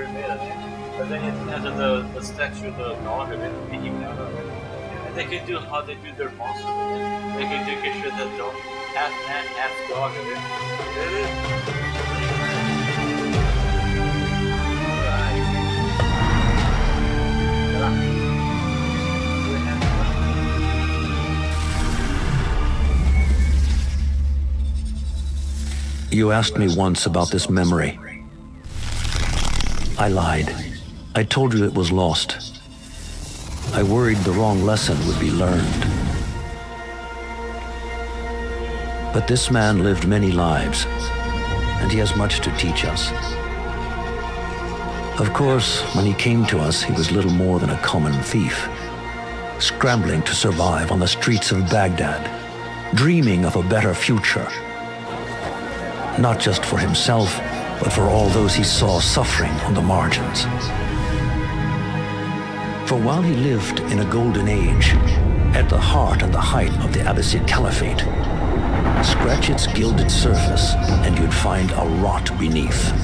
vermelha, né? Mas aí dentro das textures do dog, né? And they can do how they do their monster, né? They can do que the dog, half man, half dog, né? You asked me once about this memory. I lied. I told you it was lost. I worried the wrong lesson would be learned. But this man lived many lives, and he has much to teach us. Of course, when he came to us, he was little more than a common thief, scrambling to survive on the streets of Baghdad, dreaming of a better future. Not just for himself, but for all those he saw suffering on the margins. For while he lived in a golden age, at the heart and the height of the Abbasid Caliphate, scratch its gilded surface and you'd find a rot beneath.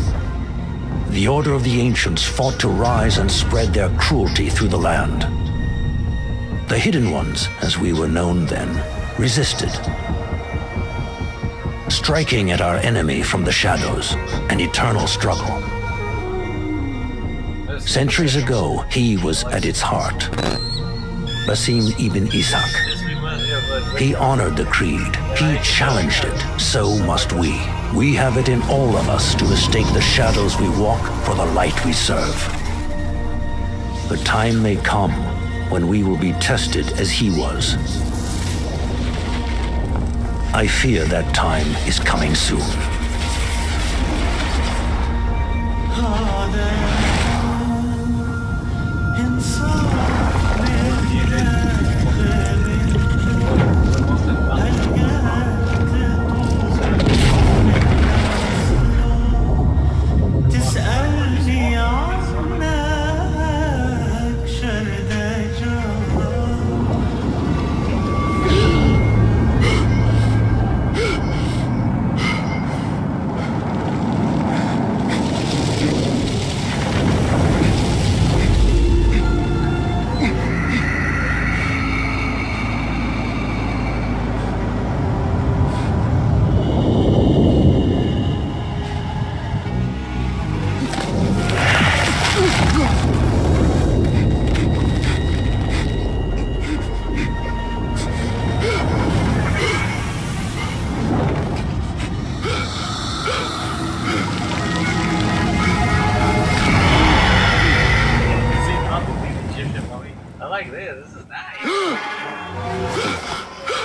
The Order of the Ancients fought to rise and spread their cruelty through the land. The Hidden Ones, as we were known then, resisted, striking at our enemy from the shadows, an eternal struggle. Centuries ago, he was at its heart, Basim ibn Ishaq. He honored the creed, he challenged it, so must we. We have it in all of us to mistake the shadows we walk for the light we serve. The time may come when we will be tested as he was. I fear that time is coming soon.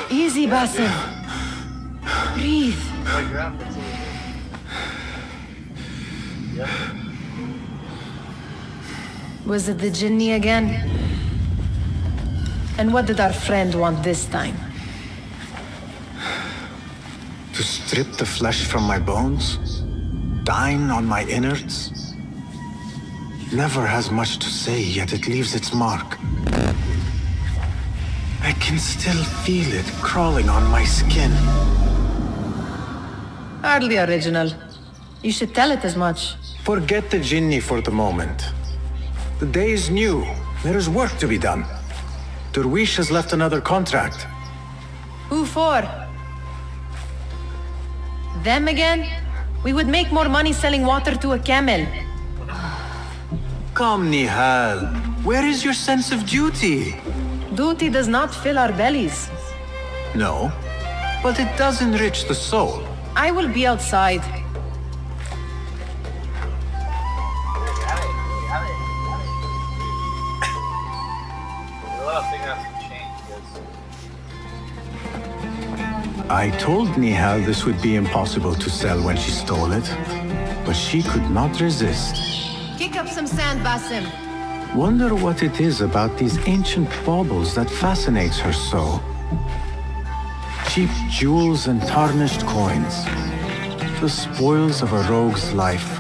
Easy, Basim. Breathe. Was it the Jinni again? And what did our friend want this time? To strip the flesh from my bones? Dine on my innards? Never has much to say, yet it leaves its mark. I can still feel it crawling on my skin. Hardly original. You should tell it as much. Forget the Jinni for the moment. The day is new. There is work to be done. Derwish has left another contract. Who for? Them again? We would make more money selling water to a camel. Come, Nihal. Where is your sense of duty? Duty does not fill our bellies. No, but it does enrich the soul. I will be outside. I told Nihal this would be impossible to sell when she stole it, but she could not resist. Kick up some sand, Basim. Wonder what it is about these ancient baubles that fascinates her so. Cheap jewels and tarnished coins. The spoils of a rogue's life.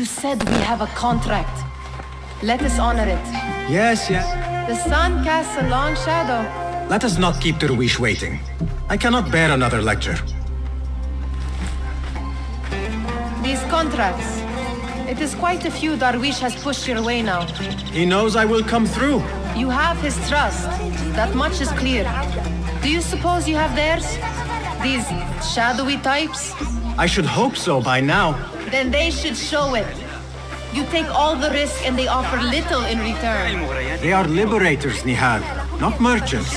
You said we have a contract. Let us honor it. Yes. The sun casts a long shadow. Let us not keep Derwish waiting. I cannot bear another lecture. These contracts. It is quite a few Darwish has pushed your way now. He knows I will come through. You have his trust. That much is clear. Do you suppose you have theirs? These shadowy types? I should hope so by now. Then they should show it. You take all the risk and they offer little in return. They are liberators, Nihal, not merchants.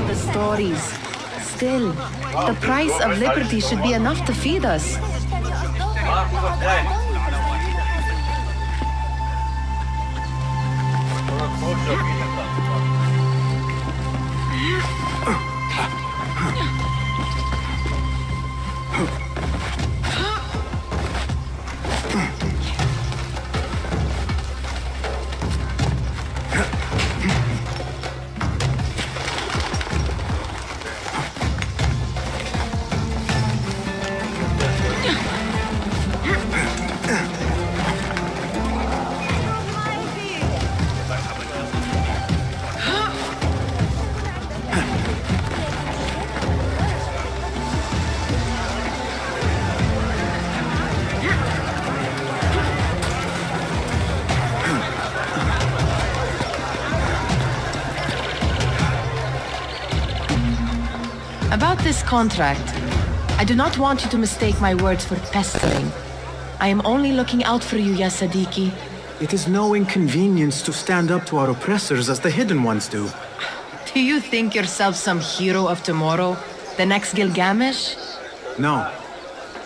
The stories. Still, the price of liberty should be enough to feed us. About this contract, I do not want you to mistake my words for pestering. I am only looking out for you, ya Sadiki. It is no inconvenience to stand up to our oppressors as the hidden ones do. Do you think yourself some hero of tomorrow? The next Gilgamesh? No.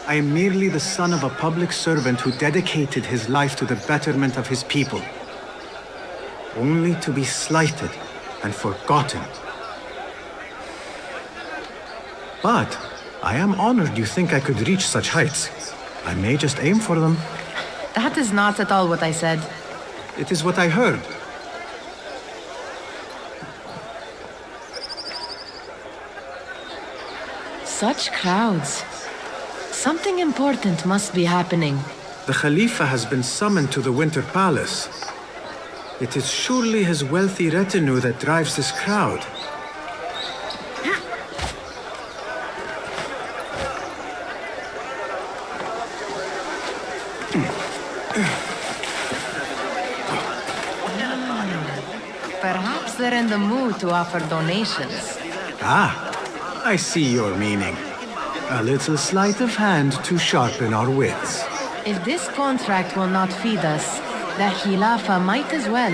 I am merely the son of a public servant who dedicated his life to the betterment of his people. Only to be slighted and forgotten. But I am honored you think I could reach such heights. I may just aim for them. That is not at all what I said. It is what I heard. Such crowds. Something important must be happening. The Khalifa has been summoned to the Winter Palace. It is surely his wealthy retinue that drives this crowd. Perhaps they're in the mood to offer donations. Ah, I see your meaning. A little sleight of hand to sharpen our wits. If this contract will not feed us, the Khilafah might as well.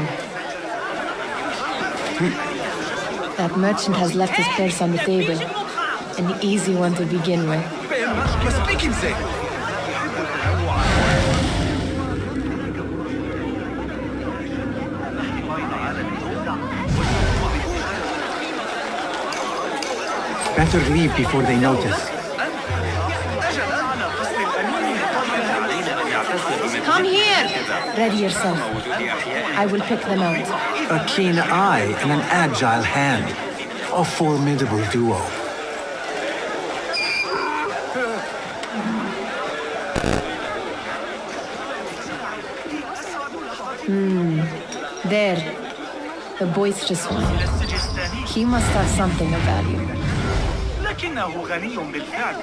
That merchant has left his purse on the table. An easy one to begin with. Better leave before they notice. Come here! Ready yourself. I will pick them out. A keen eye and an agile hand. A formidable duo. There. The boisterous one. He must have something of value. لكنه غني بالفعل.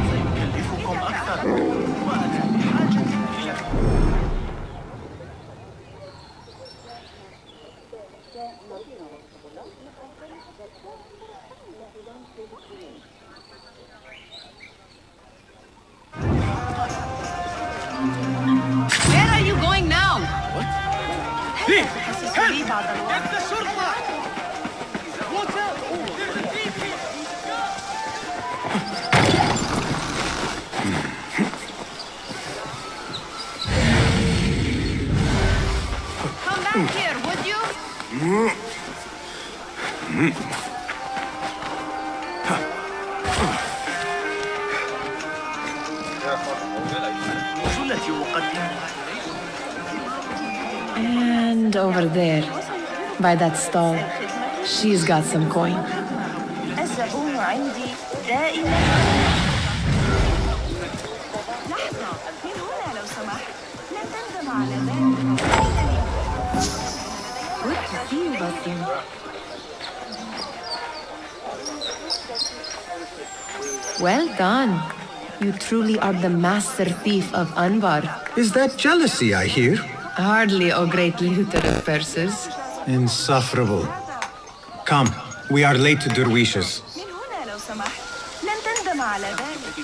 سيكلفكم أكثر وأنا بحاجة إلى Where are you going now? What? Come back here, would you? جلتي أقدمها. And over there, by that stall, she's got some coin. الزبون عندي دائما. لحظة، من هنا لو سمحت. لن تندم على ذلك. Good to see you, Basim. Well done. You truly are the master thief of Anbar. Is that jealousy I hear? Hardly, O great looter of purses. Insufferable. Come, we are late to Derwishes. من هنا لو سمحت. لن تندم على ذلك.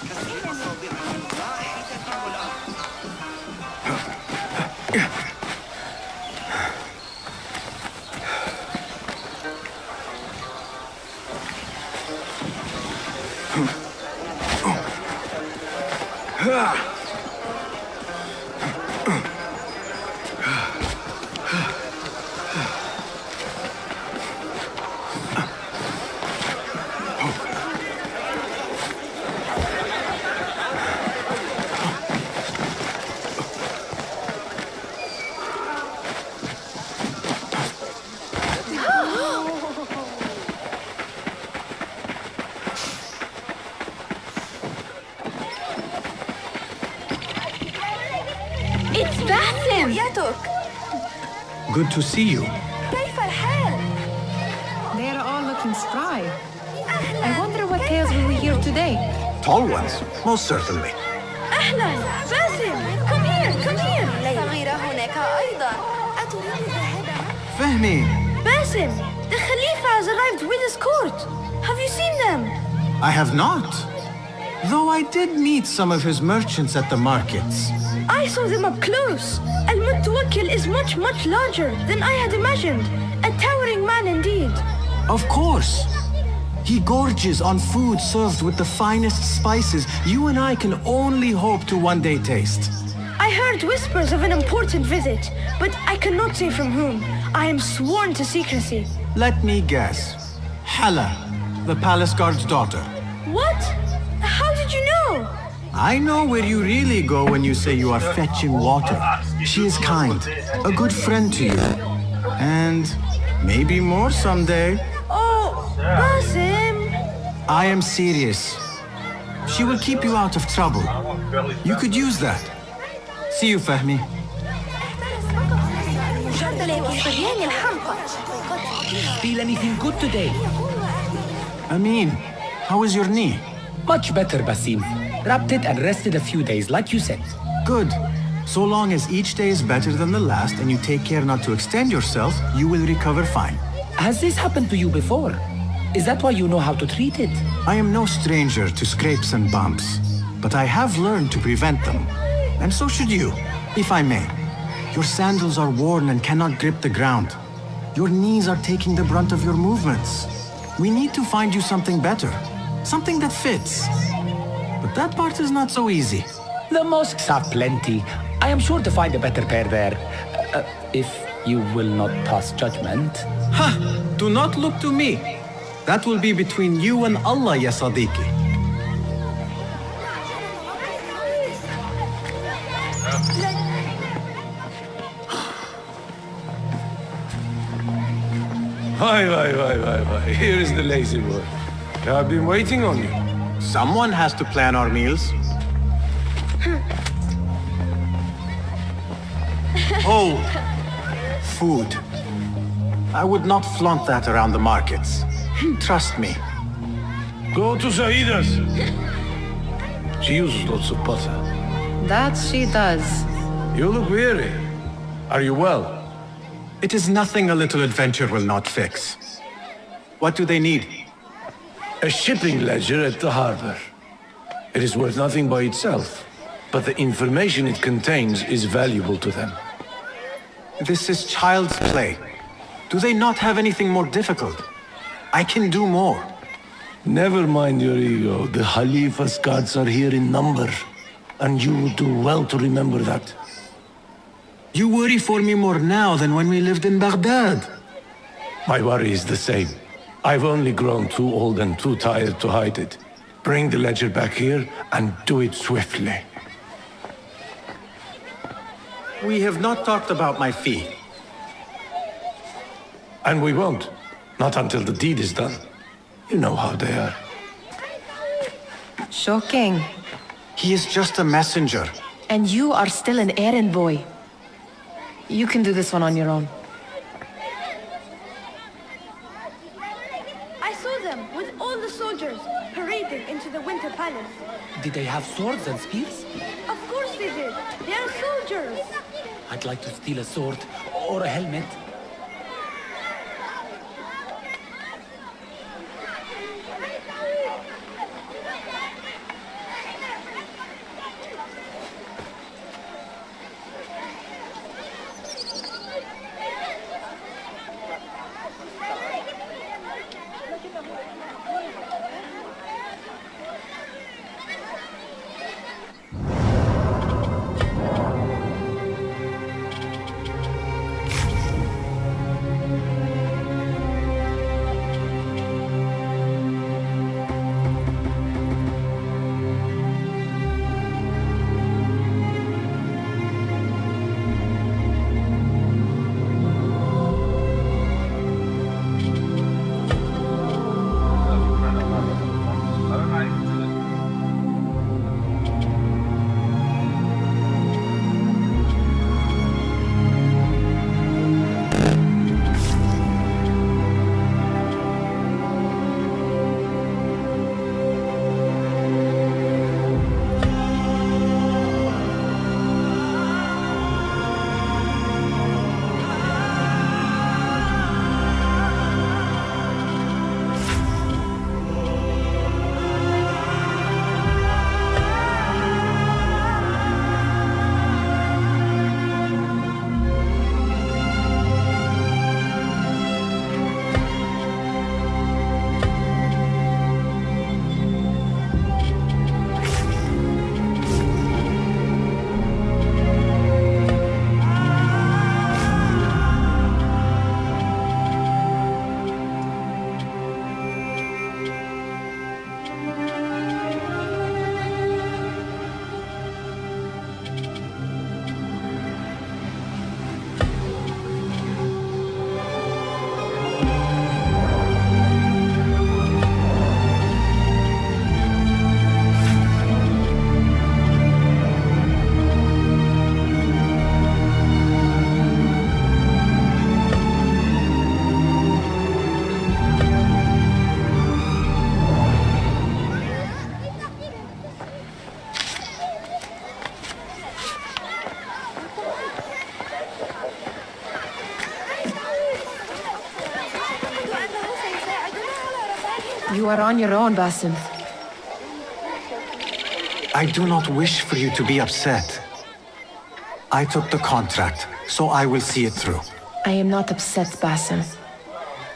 It's Basim! رؤيتك. Good to see you. كيف الحال؟ They're all looking spry. I wonder what tales we will hear today. Tall ones, most certainly. أهلا باسم. Come here, come here. صغيرة هناك أيضا. أتريد الذهاب معي؟ Fehmi, باسم, the Khalifa has arrived with his court. Have you seen them? I have not. Though I did meet some of his merchants at the markets. I saw them up close. Al-Mutawakkil is much, much larger than I had imagined. A towering man indeed. Of course. He gorges on food served with the finest spices you and I can only hope to one day taste. I heard whispers of an important visit, but I cannot say from whom. I am sworn to secrecy. Let me guess. Hala, the palace guard's daughter. What? How did you know? I know where you really go when you say you are fetching water. She is kind, a good friend to you. And maybe more someday. Oh, Basim. I am serious. She will keep you out of trouble. You could use that. See you, Fahmi. Feel anything good today? Amin, how is your knee? Much better, Basim. Wrapped it and rested a few days, like you said. Good. So long as each day is better than the last and you take care not to extend yourself, you will recover fine. Has this happened to you before? Is that why you know how to treat it? I am no stranger to scrapes and bumps, but I have learned to prevent them. And so should you, if I may. Your sandals are worn and cannot grip the ground. Your knees are taking the brunt of your movements. We need to find you something better, something that fits. But that part is not so easy. The mosques have plenty. I am sure to find a better pair there. If you will not pass judgment. Ha! Do not look to me. That will be between you and Allah, ya Sadiqi. Why. Here is the lazy boy. I've been waiting on you. Someone has to plan our meals. Oh, food. I would not flaunt that around the markets. Trust me. Go to Saida's. She uses lots of butter. That she does. You look weary. Are you well? It is nothing a little adventure will not fix. What do they need? A shipping ledger at the harbor. It is worth nothing by itself, but the information it contains is valuable to them. This is child's play. Do they not have anything more difficult? I can do more. Never mind your ego. The Khalifa's guards are here in number. And you would do well to remember that. You worry for me more now than when we lived in Baghdad. My worry is the same. I've only grown too old and too tired to hide it. Bring the ledger back here and do it swiftly. We have not talked about my fee. And we won't. Not until the deed is done. You know how they are. Shocking. He is just a messenger. And you are still an errand boy. You can do this one on your own. I saw them with all the soldiers parading into the Winter Palace. Did they have swords and spears? Of course they did. They are soldiers. I'd like to steal a sword or a helmet. You are on your own, Basim. I do not wish for you to be upset. I took the contract, so I will see it through. I am not upset, Basim.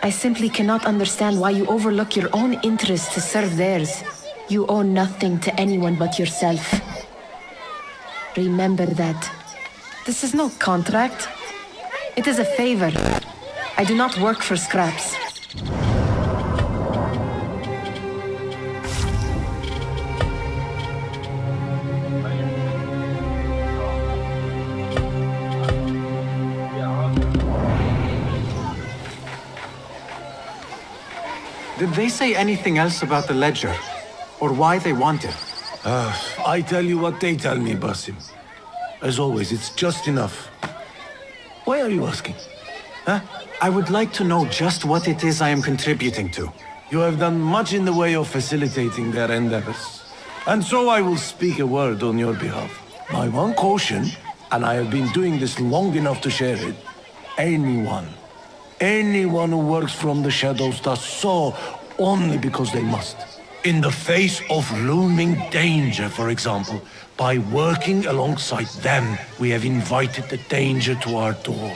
I simply cannot understand why you overlook your own interests to serve theirs. You owe nothing to anyone but yourself. Remember that. This is no contract. It is a favor. I do not work for scraps. Did they say anything else about the ledger? Or why they want it? I tell you what they tell me, Basim. As always, it's just enough. Why are you asking? Huh? I would like to know just what it is I am contributing to. You have done much in the way of facilitating their endeavors. And so I will speak a word on your behalf. My one caution, and I have been doing this long enough to share it, anyone who works from the shadows does so only because they must. In the face of looming danger, for example, by working alongside them, we have invited the danger to our door.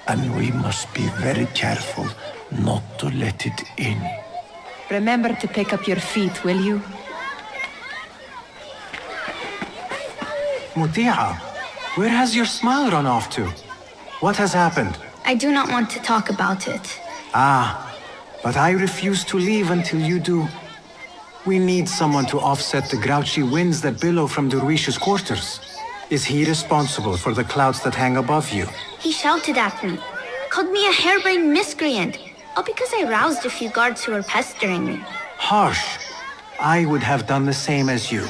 and we must be very careful not to let it in. Remember to pick up your feet, will you? Mutiha, where has your smile run off to? What has happened? I do not want to talk about it. But I refuse to leave until you do. We need someone to offset the grouchy winds that billow from Derwish's quarters. Is he responsible for the clouds that hang above you? He shouted at me, called me a harebrained miscreant, all because I roused a few guards who were pestering me. Harsh. I would have done the same as you.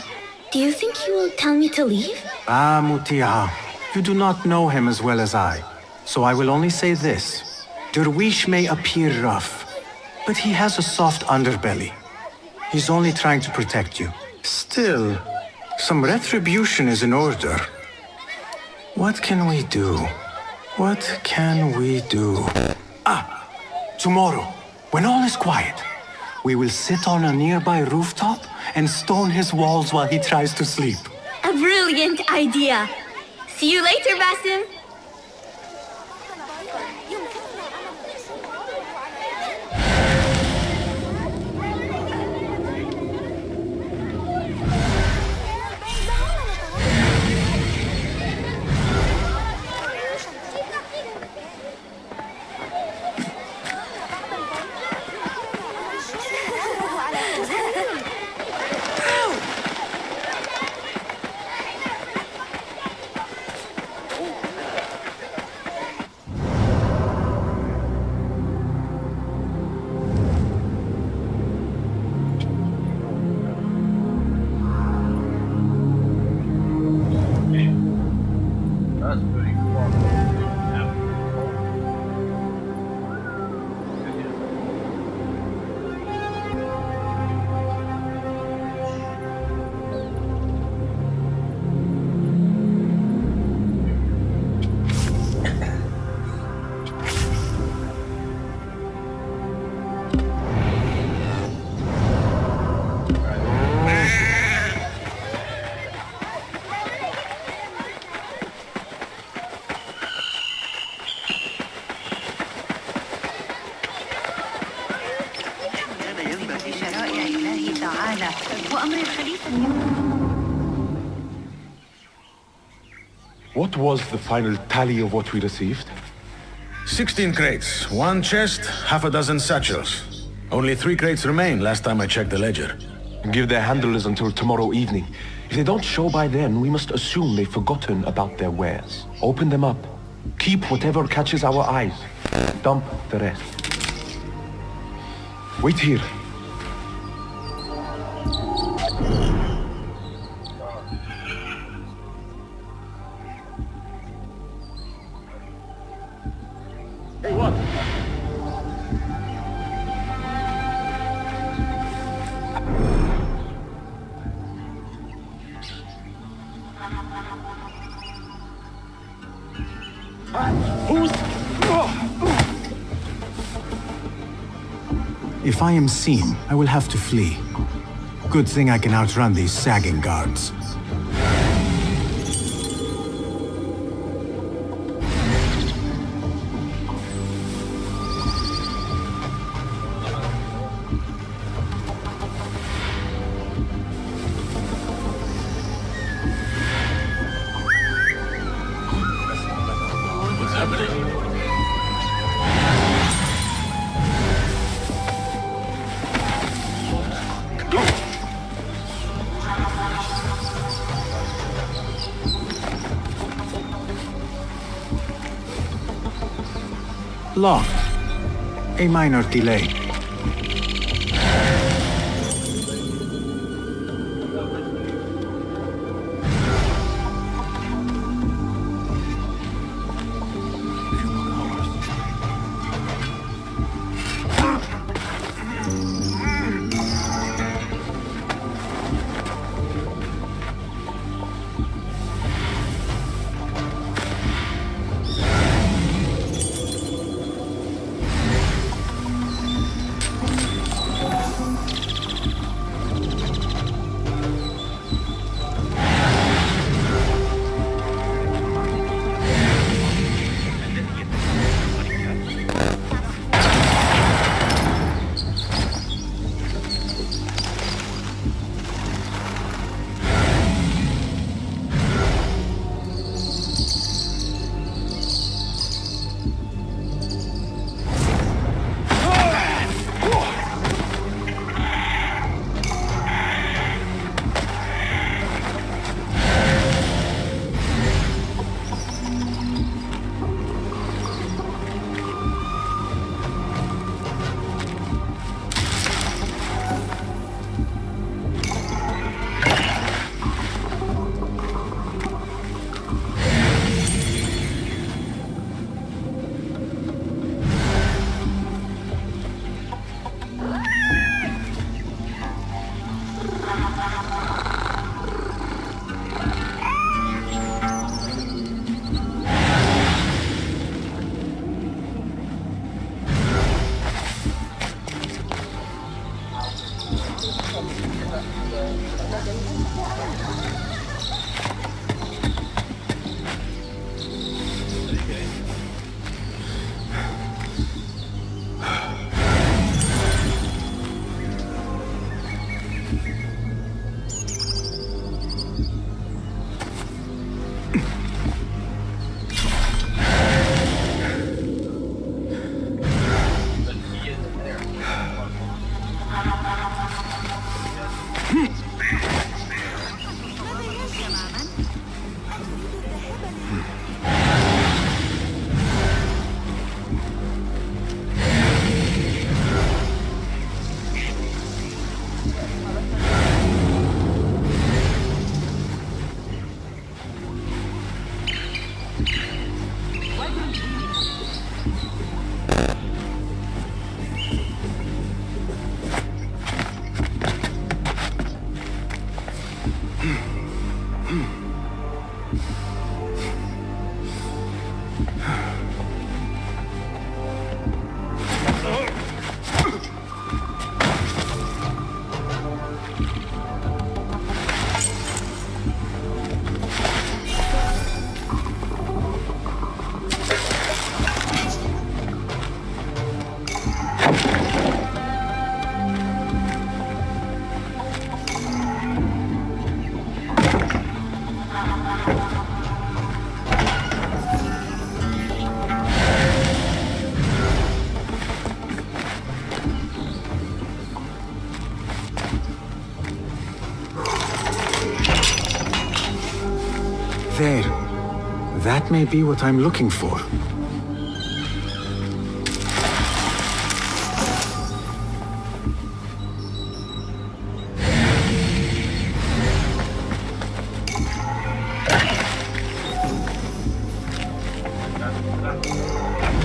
Do you think he will tell me to leave? Mutiha, you do not know him as well as I, so I will only say this. Derwish may appear rough, but he has a soft underbelly. He's only trying to protect you. Still, some retribution is in order. What can we do? What can we do? Tomorrow, when all is quiet, we will sit on a nearby rooftop and stone his walls while he tries to sleep. A brilliant idea. See you later, Basim. That's pretty far. كان ينبغي شرائع الله تعالى وأمر الخليفة. What was the final tally of what we received? 16 crates, 1 chest, half a dozen satchels. Only 3 crates remain last time I checked the ledger. Give their handlers until tomorrow evening. If they don't show by then, we must assume they've forgotten about their wares. Open them up. Keep whatever catches our eyes. Dump the rest. Wait here. Hey, what? If I am seen, I will have to flee. Good thing I can outrun these sagging guards. What's happening? Locked. A minor delay. There. That may be what I'm looking for.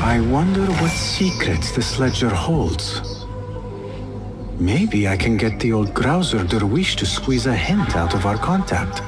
I wonder what secrets this ledger holds. Maybe I can get the old grouser Derwish to squeeze a hint out of our contact.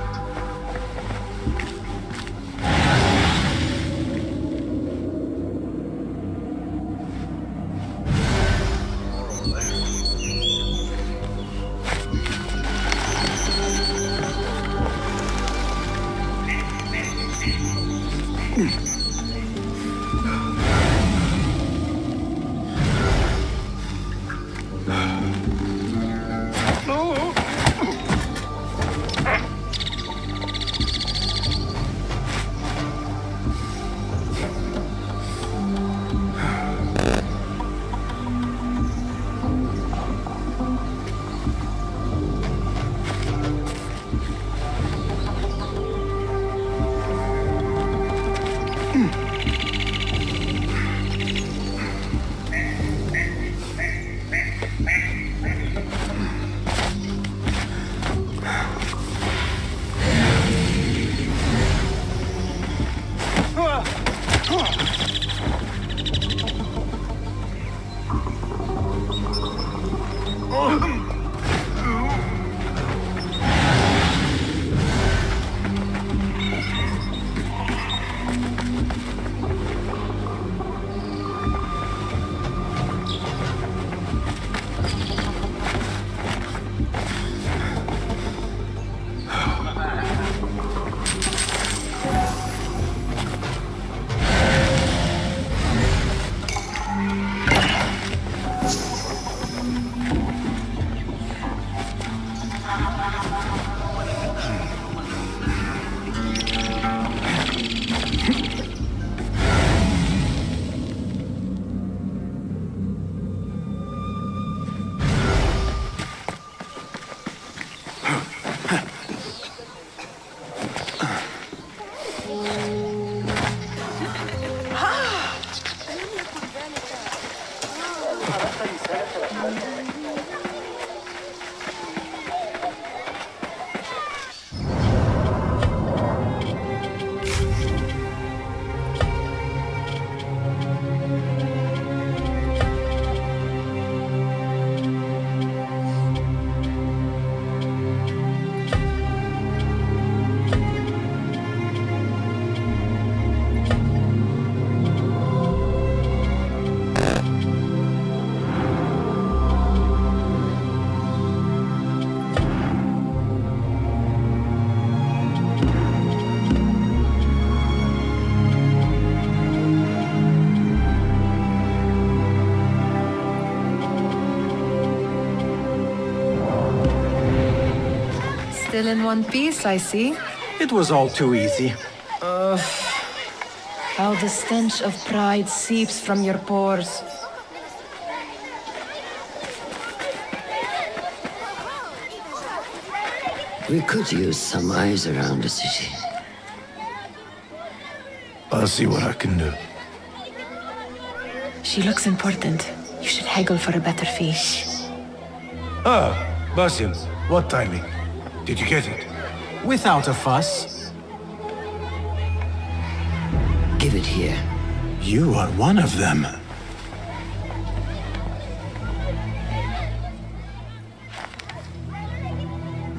Still in one piece, I see. It was all too easy. How the stench of pride seeps from your pores. We could use some eyes around the city. I'll see what I can do. She looks important. You should haggle for a better fee. Ah, Basil, what timing? Did you get it? Without a fuss. Give it here. You are one of them.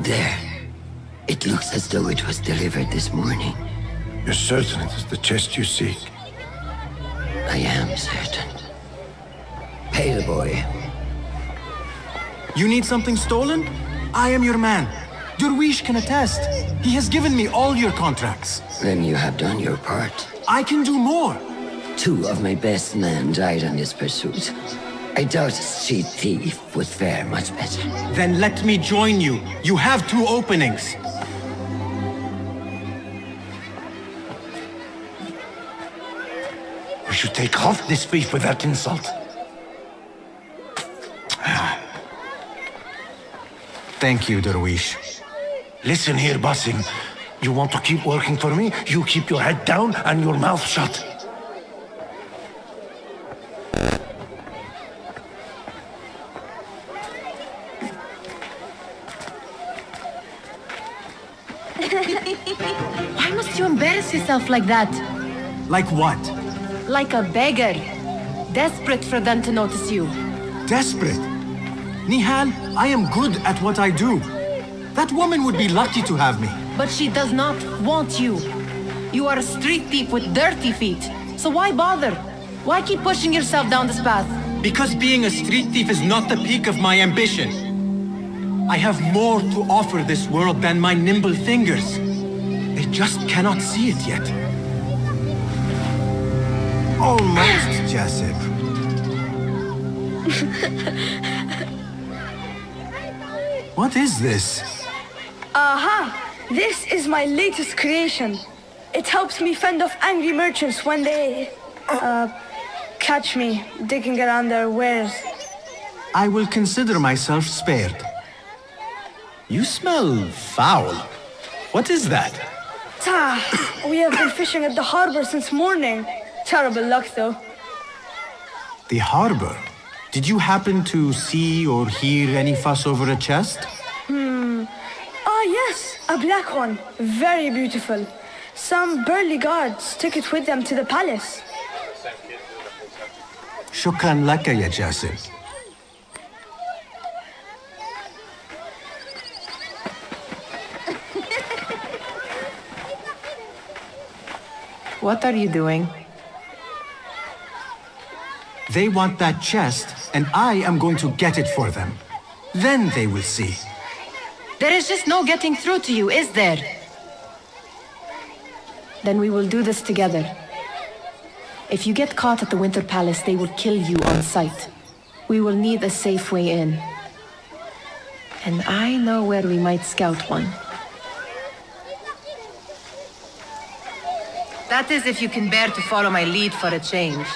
There. It looks as though it was delivered this morning. You're certain it is the chest you seek? I am certain. Pay the boy. You need something stolen? I am your man. Derwish can attest. He has given me all your contracts. Then you have done your part. I can do more. 2 of my best men died on this pursuit. I doubt a street thief would fare much better. Then let me join you. You have 2 openings. We should take off this thief without insult. Thank you, Derwish. Listen here, Basim. You want to keep working for me? You keep your head down and your mouth shut. Why must you embarrass yourself like that? Like what? Like a beggar. Desperate for them to notice you. Desperate? Nihal, I am good at what I do. That woman would be lucky to have me. But she does not want you. You are a street thief with dirty feet. So why bother? Why keep pushing yourself down this path? Because being a street thief is not the peak of my ambition. I have more to offer this world than my nimble fingers. They just cannot see it yet. Almost, Jasip. What is this? Aha! This is my latest creation. It helps me fend off angry merchants when they... catch me digging around their wares. I will consider myself spared. You smell foul. What is that? We have been fishing at the harbor since morning. Terrible luck, though. The harbor? Did you happen to see or hear any fuss over a chest? Yes, a black one. Very beautiful. Some burly guards took it with them to the palace. Shukran laka, ya Jasip. What are you doing? They want that chest, and I am going to get it for them. Then they will see. There is just no getting through to you, is there? Then we will do this together. If you get caught at the Winter Palace, they will kill you on sight. We will need a safe way in. And I know where we might scout one. That is if you can bear to follow my lead for a change.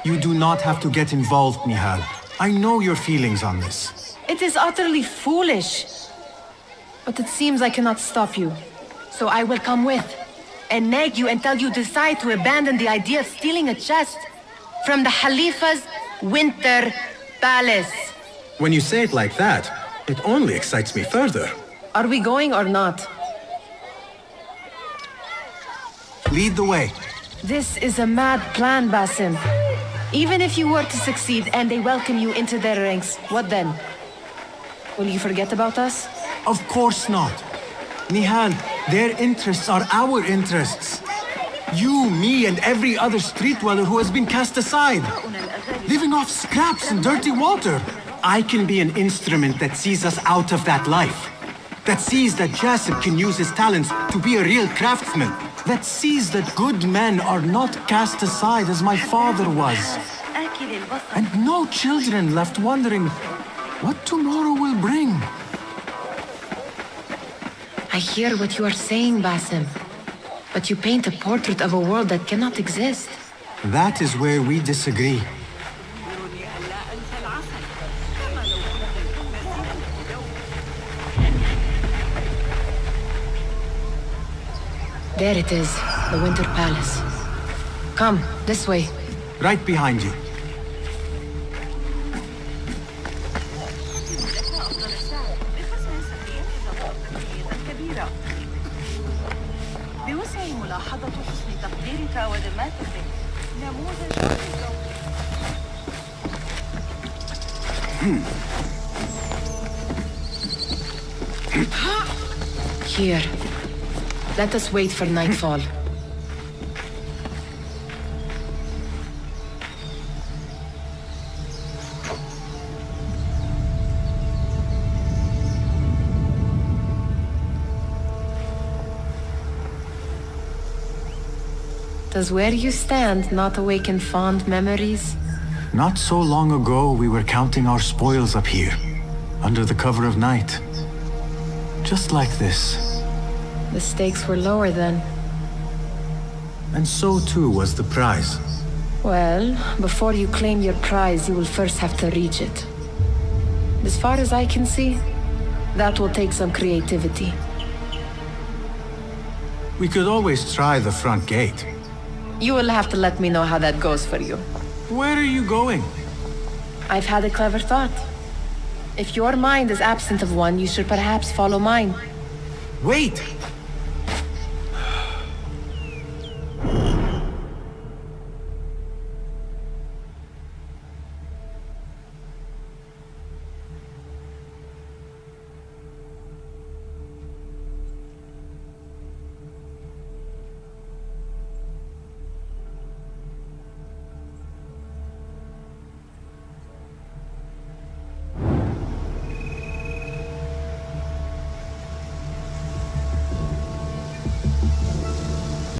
You do not have to get involved, Nihal. I know your feelings on this. It is utterly foolish. But it seems I cannot stop you. So I will come with, and nag you until you decide to abandon the idea of stealing a chest from the Khalifa's Winter Palace. When you say it like that, it only excites me further. Are we going or not? Lead the way. This is a mad plan, Basim. Even if you were to succeed and they welcome you into their ranks, what then? Will you forget about us? Of course not. Nihal, their interests are our interests. You, me, and every other street dweller who has been cast aside. Living off scraps and dirty water. I can be an instrument that sees us out of that life. That sees that Jasip can use his talents to be a real craftsman. That sees that good men are not cast aside as my father was. And no children left wondering what tomorrow will bring. I hear what you are saying, Basim. But you paint a portrait of a world that cannot exist. That is where we disagree. There it is, the Winter Palace. Come, this way. Right behind you. Here. Let us wait for nightfall. Does where you stand not awaken fond memories? Not so long ago, we were counting our spoils up here, under the cover of night. Just like this. The stakes were lower then. And so too was the prize. Well, before you claim your prize, you will first have to reach it. As far as I can see, that will take some creativity. We could always try the front gate. You will have to let me know how that goes for you. Where are you going? I've had a clever thought. If your mind is absent of one, you should perhaps follow mine. Wait!